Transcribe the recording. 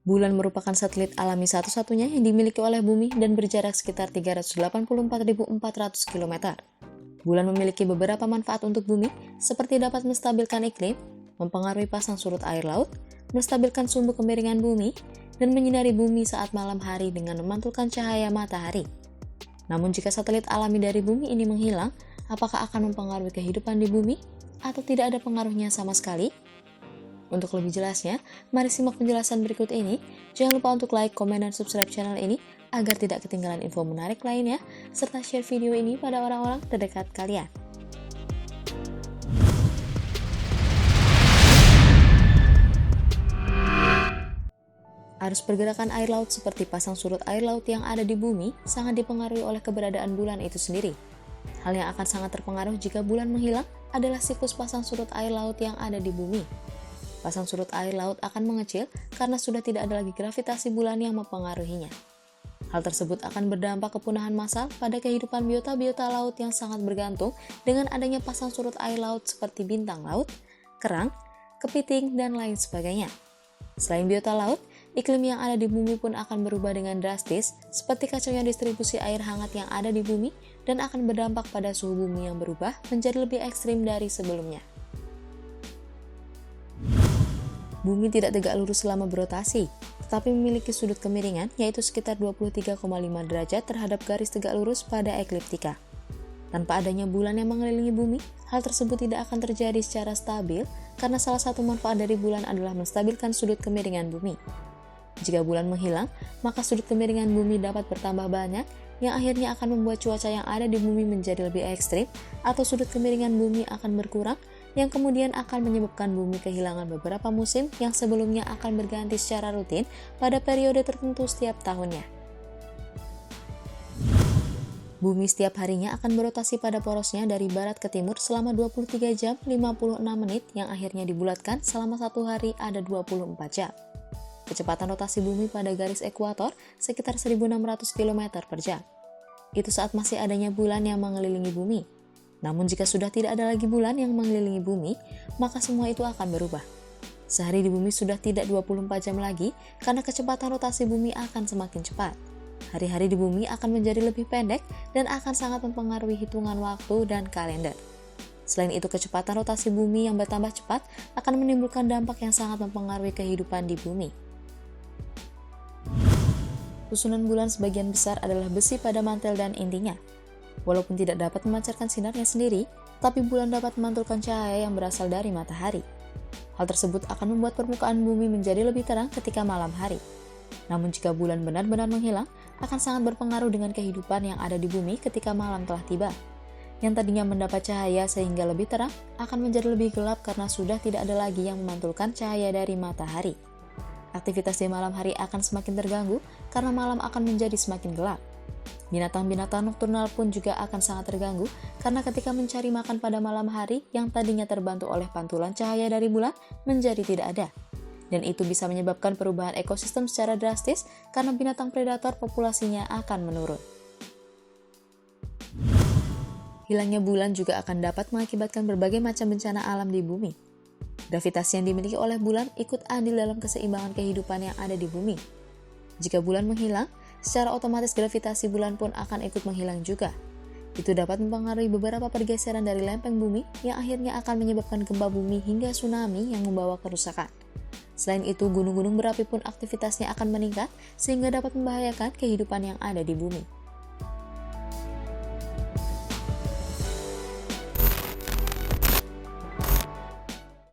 Bulan merupakan satelit alami satu-satunya yang dimiliki oleh bumi dan berjarak sekitar 384.400 km. Bulan memiliki beberapa manfaat untuk bumi, seperti dapat menstabilkan iklim, mempengaruhi pasang surut air laut, menstabilkan sumbu kemiringan bumi, dan menyinari bumi saat malam hari dengan memantulkan cahaya matahari. Namun jika satelit alami dari bumi ini menghilang, apakah akan mempengaruhi kehidupan di bumi atau tidak ada pengaruhnya sama sekali? Untuk lebih jelasnya, mari simak penjelasan berikut ini. Jangan lupa untuk like, komen, dan subscribe channel ini agar tidak ketinggalan info menarik lainnya, serta share video ini pada orang-orang terdekat kalian. Arus pergerakan air laut seperti pasang surut air laut yang ada di bumi sangat dipengaruhi oleh keberadaan bulan itu sendiri. Hal yang akan sangat terpengaruh jika bulan menghilang adalah siklus pasang surut air laut yang ada di bumi. Pasang surut air laut akan mengecil karena sudah tidak ada lagi gravitasi bulan yang mempengaruhinya. Hal tersebut akan berdampak kepunahan massal pada kehidupan biota-biota laut yang sangat bergantung dengan adanya pasang surut air laut seperti bintang laut, kerang, kepiting, dan lain sebagainya. Selain biota laut, iklim yang ada di bumi pun akan berubah dengan drastis, seperti kacaunya distribusi air hangat yang ada di bumi dan akan berdampak pada suhu bumi yang berubah menjadi lebih ekstrim dari sebelumnya. Bumi tidak tegak lurus selama berotasi, tetapi memiliki sudut kemiringan yaitu sekitar 23,5 derajat terhadap garis tegak lurus pada ekliptika. Tanpa adanya bulan yang mengelilingi bumi, hal tersebut tidak akan terjadi secara stabil karena salah satu manfaat dari bulan adalah menstabilkan sudut kemiringan bumi. Jika bulan menghilang, maka sudut kemiringan bumi dapat bertambah banyak yang akhirnya akan membuat cuaca yang ada di bumi menjadi lebih ekstrim, atau sudut kemiringan bumi akan berkurang yang kemudian akan menyebabkan bumi kehilangan beberapa musim yang sebelumnya akan berganti secara rutin pada periode tertentu setiap tahunnya. Bumi setiap harinya akan berotasi pada porosnya dari barat ke timur selama 23 jam 56 menit yang akhirnya dibulatkan selama satu hari ada 24 jam. Kecepatan rotasi bumi pada garis ekuator sekitar 1.600 km per jam. Itu saat masih adanya bulan yang mengelilingi bumi. Namun jika sudah tidak ada lagi bulan yang mengelilingi bumi, maka semua itu akan berubah. Sehari di bumi sudah tidak 24 jam lagi karena kecepatan rotasi bumi akan semakin cepat. Hari-hari di bumi akan menjadi lebih pendek dan akan sangat mempengaruhi hitungan waktu dan kalender. Selain itu, kecepatan rotasi bumi yang bertambah cepat akan menimbulkan dampak yang sangat mempengaruhi kehidupan di bumi. Susunan bulan sebagian besar adalah besi pada mantel dan intinya. Walaupun tidak dapat memancarkan sinarnya sendiri, tapi bulan dapat memantulkan cahaya yang berasal dari matahari. Hal tersebut akan membuat permukaan bumi menjadi lebih terang ketika malam hari. Namun jika bulan benar-benar menghilang, akan sangat berpengaruh dengan kehidupan yang ada di bumi ketika malam telah tiba. Yang tadinya mendapat cahaya sehingga lebih terang, akan menjadi lebih gelap karena sudah tidak ada lagi yang memantulkan cahaya dari matahari. Aktivitas di malam hari akan semakin terganggu karena malam akan menjadi semakin gelap. Binatang-binatang nokturnal pun juga akan sangat terganggu karena ketika mencari makan pada malam hari yang tadinya terbantu oleh pantulan cahaya dari bulan menjadi tidak ada. Dan itu bisa menyebabkan perubahan ekosistem secara drastis karena binatang predator populasinya akan menurun. Hilangnya bulan juga akan dapat mengakibatkan berbagai macam bencana alam di bumi. Gravitasi yang dimiliki oleh bulan ikut andil dalam keseimbangan kehidupan yang ada di bumi. Jika bulan menghilang, secara otomatis gravitasi bulan pun akan ikut menghilang juga. Itu dapat mempengaruhi beberapa pergeseran dari lempeng bumi yang akhirnya akan menyebabkan gempa bumi hingga tsunami yang membawa kerusakan. Selain itu, gunung-gunung berapi pun aktivitasnya akan meningkat sehingga dapat membahayakan kehidupan yang ada di bumi.